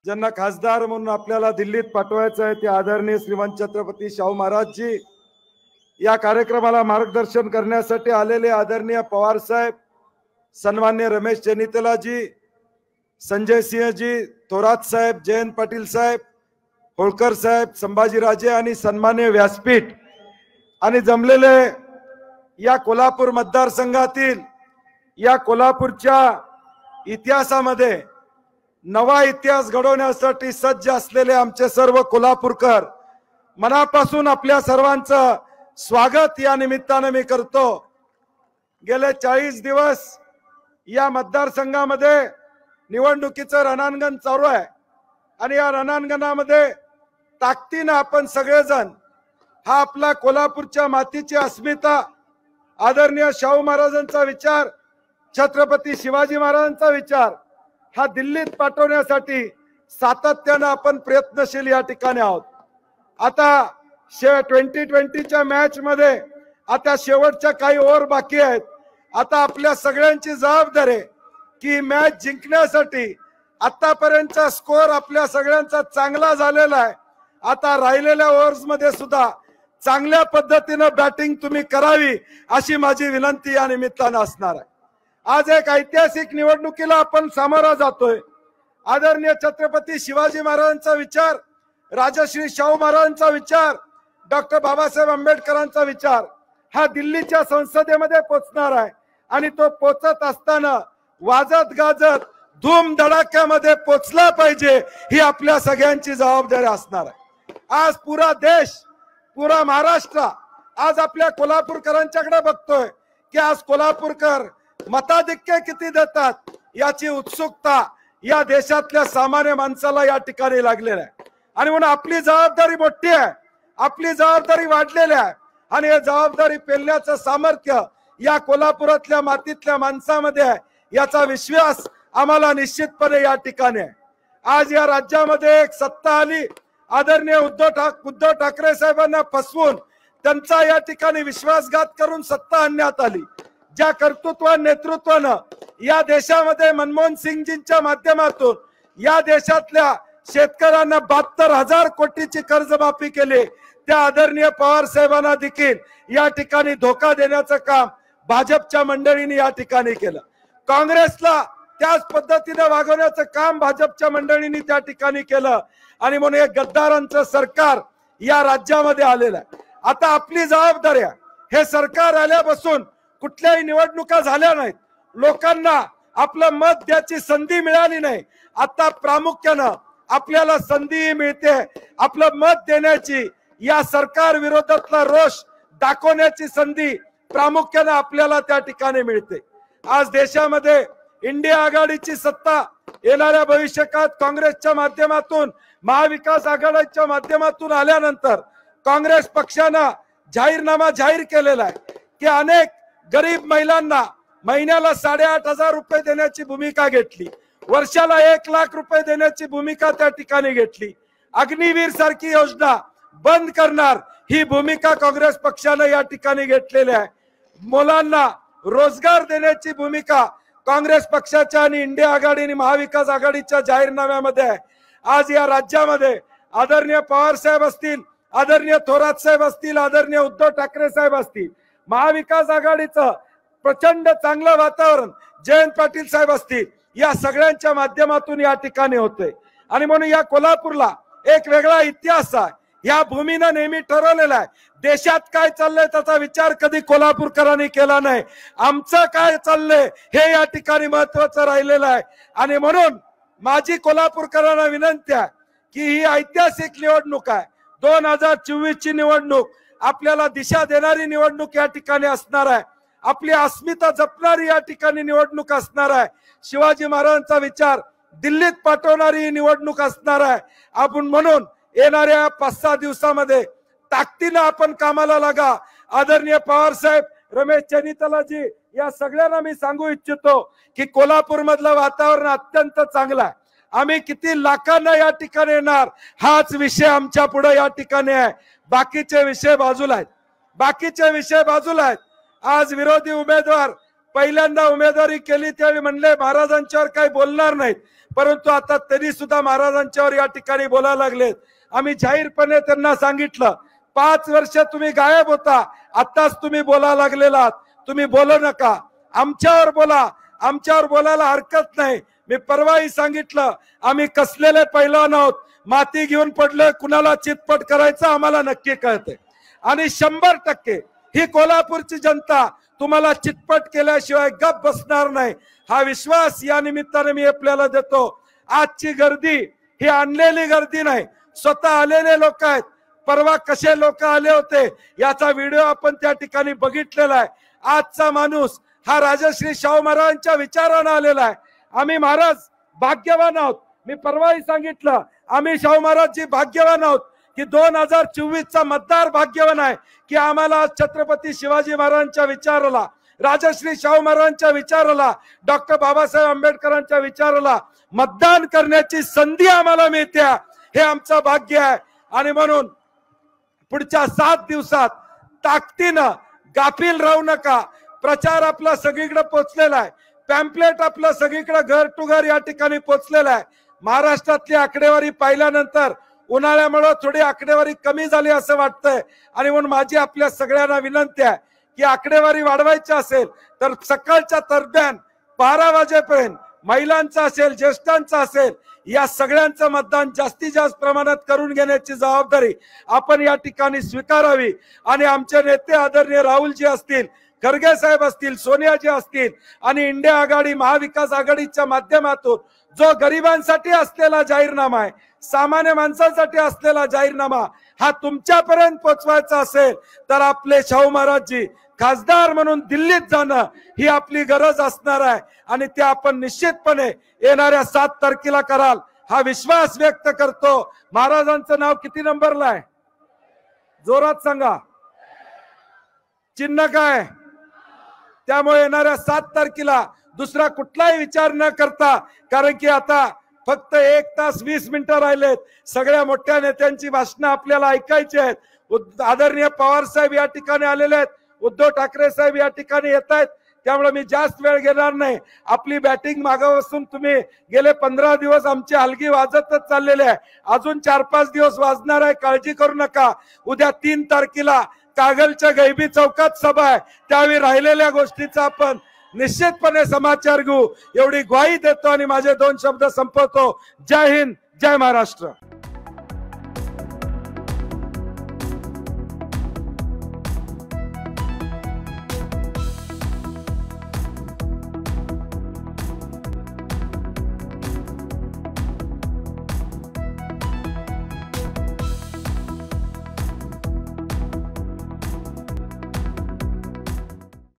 ज्यांना खासदार म्हणून आपल्याला दिल्लीत पाठवायचं आहे ते आदरणीय श्रीमंत छत्रपती शाहू महाराजजी, या कार्यक्रमाला मार्गदर्शन करण्यासाठी आलेले आदरणीय पवार साहेब, सन्मान्य रमेश चेन्नीतालाजी, संजय सिंहजी, थोरात साहेब, जयंत पाटील साहेब, होळकर साहेब, संभाजीराजे आणि सन्मान्य व्यासपीठ आणि जमलेले या कोल्हापूर मतदारसंघातील, या कोल्हापूरच्या इतिहासामध्ये नवा इतिहास घडवण्यासाठी सज्ज असलेले आमचे सर्व कोल्हापूरकर, मनापासून आपल्या सर्वांचं स्वागत या निमित्ताने मी करतो। गेले 40 दिवस या मतदारसंघामध्ये निवडणुकीचं रणांगण चालू आहे आणि या रणांगणामध्ये ताकदीने आपण सगळेजण हा आपला कोल्हापूरच्या मातीची अस्मिता, आदरणीय शाहू महाराजांचा विचार, छत्रपती शिवाजी महाराजांचा विचार हा दिल्लीत पाठवण्यासाठी सातत्याने आपण प्रयत्नशील या ठिकाणी आहोत। आता 2020च्या मॅच मध्ये आता शेवटच्या काही ओव्हर बाकी आहेत। आता आपल्या सगळ्यांची जबाबदारी आहे की मॅच जिंकण्यासाठी आतापर्यंतचा स्कोर आपल्या सगळ्यांचा चांगला झालेला आहे। आता राहिलेल्या ओव्हर्स मध्ये सुद्धा चांगल्या पद्धतीने बॅटिंग तुम्ही करावी अशी माझी विनंती या निमित्ताने असणार आहे। आज एक ऐतिहासिक निवडणुकीला आपण सामोरा जातोय। आदरणीय छत्रपती शिवाजी महाराजांचा विचार, राजश्री शाहू महाराजांचा विचार, डॉक्टर बाबासाहेब आंबेडकरांचा विचार हा दिल्लीच्या संसदेमध्ये पोचणार आहे आणि तो पोचत असताना वाजत गाजत धूम धडाक्यामध्ये पोचला पाहिजे, ही आपल्या सगळ्यांची जबाबदारी असणार आहे। आज पुरा देश, पुरा महाराष्ट्र आज आपल्या कोल्हापूरकरांच्याकडे बघतोय की आज कोल्हापूरकर मताधिक्य किती देतात याची उत्सुकता या देशातल्या सामान्य माणसाला या ठिकाणी लागलेला आहे आणि म्हणून आपली जबाबदारी मोठी आहे, आपली जबाबदारी वाढलेली आहे आणि हे जबाबदारी पेलण्याचं सामर्थ्य या कोल्हापुरातल्या मातीतल्या माणसामध्ये आहे याचा विश्वास आम्हाला निश्चितपणे या ठिकाणी आहे। आज या राज्यामध्ये एक सत्ता आली, आदरणीय उद्धव ठाकरे साहेबांना फसवून त्यांचा या ठिकाणी विश्वासघात करून सत्ता आणण्यात आली। ज्या कर्तृत्व नेतृत्वानं या देशामध्ये मनमोहन सिंगजींच्या माध्यमातून या देशातल्या शेतकऱ्यांना 72,000 कोटीची कर्जमाफी केली, त्या आदरणीय पवार साहेबांना देखील या ठिकाणी धोका देण्याचं काम भाजपच्या मंडळींनी या ठिकाणी केलं। काँग्रेसला त्याच पद्धतीने वागवण्याचं काम भाजपच्या मंडळींनी त्या ठिकाणी केलं आणि म्हणून हे गद्दारांचं सरकार या राज्यामध्ये आलेलं आहे। आता आपली जबाबदारी आहे, हे सरकार आल्यापासून कुठल्याही निवडणुका झाल्या नाहीत, लोकांना आपलं मत द्यायची संधी मिळाली नाही। आता प्रामुख्यानं आपल्याला संधी मिळते आपलं मत देण्याची, या सरकार विरोधातला रोष दाखवण्याची संधी प्रामुख्यानं आपल्याला त्या ठिकाणी मिळते। आज देशामध्ये इंडिया आघाडीची सत्ता येणाऱ्या भविष्यकाळात काँग्रेसच्या माध्यमातून, महाविकास आघाडीच्या माध्यमातून आल्यानंतर काँग्रेस पक्षानं जाहीरनामा जाहीर केलेला आहे की अनेक गरीब महिलांना महिन्याला 8,500 रुपये देण्याची भूमिका घेतली, वर्षाला 1 लाख रुपये देण्याची भूमिका त्या ठिकाणी घेतली। अग्निवीर सारखी योजना बंद करणार ही भूमिका काँग्रेस पक्षाने या ठिकाणी घेतलेली आहे। मुलांना रोजगार देण्याची भूमिका काँग्रेस पक्षाच्या आणि इंडिया आघाडी आणि महाविकास आघाडीच्या जाहीरनाम्यामध्ये आहे। आज या राज्यामध्ये आदरणीय पवार साहेब असतील, आदरणीय थोरात साहेब असतील, आदरणीय उद्धव ठाकरे साहेब असतील, महाविकास आघाडीचं प्रचंड चांगलं वातावरण जयंत पाटील साहेब असतील, या सगळ्यांच्या माध्यमातून या ठिकाणी होते आणि म्हणून या कोल्हापूरला एक वेगळा इतिहास आहे। या भूमीनं नेहमी ठरवलेला आहे देशात काय चाललंय त्याचा विचार कधी कोल्हापूरकरांनी केला नाही, आमचं काय चाललंय हे या ठिकाणी महत्वाचं राहिलेलं आहे आणि म्हणून माझी कोल्हापूरकरांना विनंती आहे की ही ऐतिहासिक निवडणूक आहे। 2024 ची निवडणूक आपल्याला दिशा देणारी निवडणूक या ठिकाणी असणार आहे, आपली अस्मिता जपणारी या ठिकाणी निवडणूक असणार आहे, शिवाजी महाराजांचा विचार दिल्लीत पाठवणारी निवडणूक असणार आहे। आपण म्हणून येणाऱ्या 5-6 दिवसामध्ये ताकदीने आपण कामाला लागा। आदरणीय पवार साहेब, रमेश चेन्नीतालाजी या सगळ्यांना मी सांगू इच्छितो की कोल्हापूर मधलं वातावरण अत्यंत चांगलं आहे। आम्ही किती लाखांना या ठिकाणी येणार हाच विषय आमच्या पुढे या ठिकाणी आहे, बाकीचे विषय बाजूला आहेत, बाकीचे विषय बाजूला आहेत। आज विरोधी उमेदवार पहिल्यांदा उमेदवारी केली त्यावेळी म्हणले महाराजांच्यावर काही बोलणार नाहीत, परंतु आता तरी सुद्धा महाराजांच्यावर या ठिकाणी बोलायला लागलेत। आम्ही जाहीरपणे त्यांना सांगितलं 5 वर्ष तुम्ही गायब होता, आताच तुम्ही बोलायला लागलेलात, तुम्ही बोलू नका, आमच्यावर बोला, आमच्यावर बोलायला हरकत नाही। मी परवाही सांगितलं आम्ही कसलेले पैलवान आहोत, माती घेऊन पडलोय, कुणाला चितपट करायचं आम्हाला नक्की कळते आणि 100% ही कोल्हापूरची जनता तुम्हाला चितपट केल्याशिवाय गप बसणार नाही, हा विश्वास या निमित्ताने मी आपल्याला देतो। आजची गर्दी ही आणलेली गर्दी नाही, स्वतः आलेले लोक आहेत। परवा कसे लोक आले होते याचा व्हिडिओ आपण त्या ठिकाणी बघितलेला आहे। आजचा माणूस हा राजश्री शाहू महाराजांच्या विचाराने आलेला आहे। आम्ही महाराज भाग्यवान आहोत, मी परवाही सांगितलं आम्ही शाहू महाराजजी भाग्यवान आहोत की 2024चा मतदार भाग्यवान आहे की आम्हाला छत्रपती शिवाजी महाराजांच्या विचाराला, राजश्री शाहू महाराजांच्या विचाराला, डॉक्टर बाबासाहेब आंबेडकरांच्या विचाराला मतदान करण्याची संधी आम्हाला मिळते, हे आमचं भाग्य आहे। आणि म्हणून पुढच्या 7 दिवसात ताकदीनं गाफील राहू नका। प्रचार आपला सगळीकडे पोहोचलेला आहे, पॅम्पलेट आपलं सगळीकडे घर टू घर या ठिकाणी पोहोचलेला आहे। महाराष्ट्रातली आकडेवारी पाहिल्यानंतर उन्हाळ्यामुळे थोडी आकडेवारी कमी झाली असं वाटतंय आणि म्हणून माझी आपल्या सगळ्यांना विनंती आहे की आकडेवारी वाढवायची असेल तर सकाळच्या दरम्यान 12 वाजेपर्यंत महिलांचं असेल, ज्येष्ठांचं असेल, या सगळ्यांचं मतदान जास्तीत जास्त प्रमाणात करून घेण्याची जबाबदारी आपण या ठिकाणी स्वीकारावी। आणि आमचे नेते आदरणीय राहुलजी असतील, खरगे साहेब असतील, सोनियाजी असतील आणि इंडिया आघाडी महाविकास आघाडीच्या माध्यमातून जो गरिबांसाठी असलेला जाहीरनामा आहे, सामान्य माणसांसाठी असलेला जाहीरनामा हा तुमच्यापर्यंत पोहोचवायचा असेल तर आपले शाहू महाराजजी खासदार म्हणून दिल्लीत जाणं ही आपली गरज असणार आहे आणि ते आपण निश्चितपणे येणाऱ्या 7 तारखेला कराल हा विश्वास व्यक्त करतो। महाराजांचं नाव किती नंबरला आहे जोरात सांगा, चिन्ह काय? त्यामुळे येणाऱ्या 7 तारखेला दुसरा कुठलाही विचार न करता, कारण की आता फक्त 1 तास 20 मिनिटं राहिलेत, सगळ्या मोठ्या नेत्यांची भाषणं आपल्याला ऐकायची आहेत। आदरणीय पवार साहेब या ठिकाणी आलेले आहेत, उद्धव ठाकरे साहेब या ठिकाणी येत आहेत, त्यामुळे मी जास्त वेळ घेणार नाही। आपली बॅटिंग मागापासून तुम्ही गेले 15 दिवस आमची हलगी वाजतच चाललेली आहे, अजून 4-5 दिवस वाजणार आहे, काळजी करू नका। उद्या 3 तारखेला कागलच्या गैबी चौकात सभा आहे, त्यावेळी राहिलेल्या गोष्टीचा आपण निश्चितपणे समाचार घेऊ एवढी ग्वाही देतो आणि माझे 2 शब्द संपवतो। जय हिंद, जय महाराष्ट्र।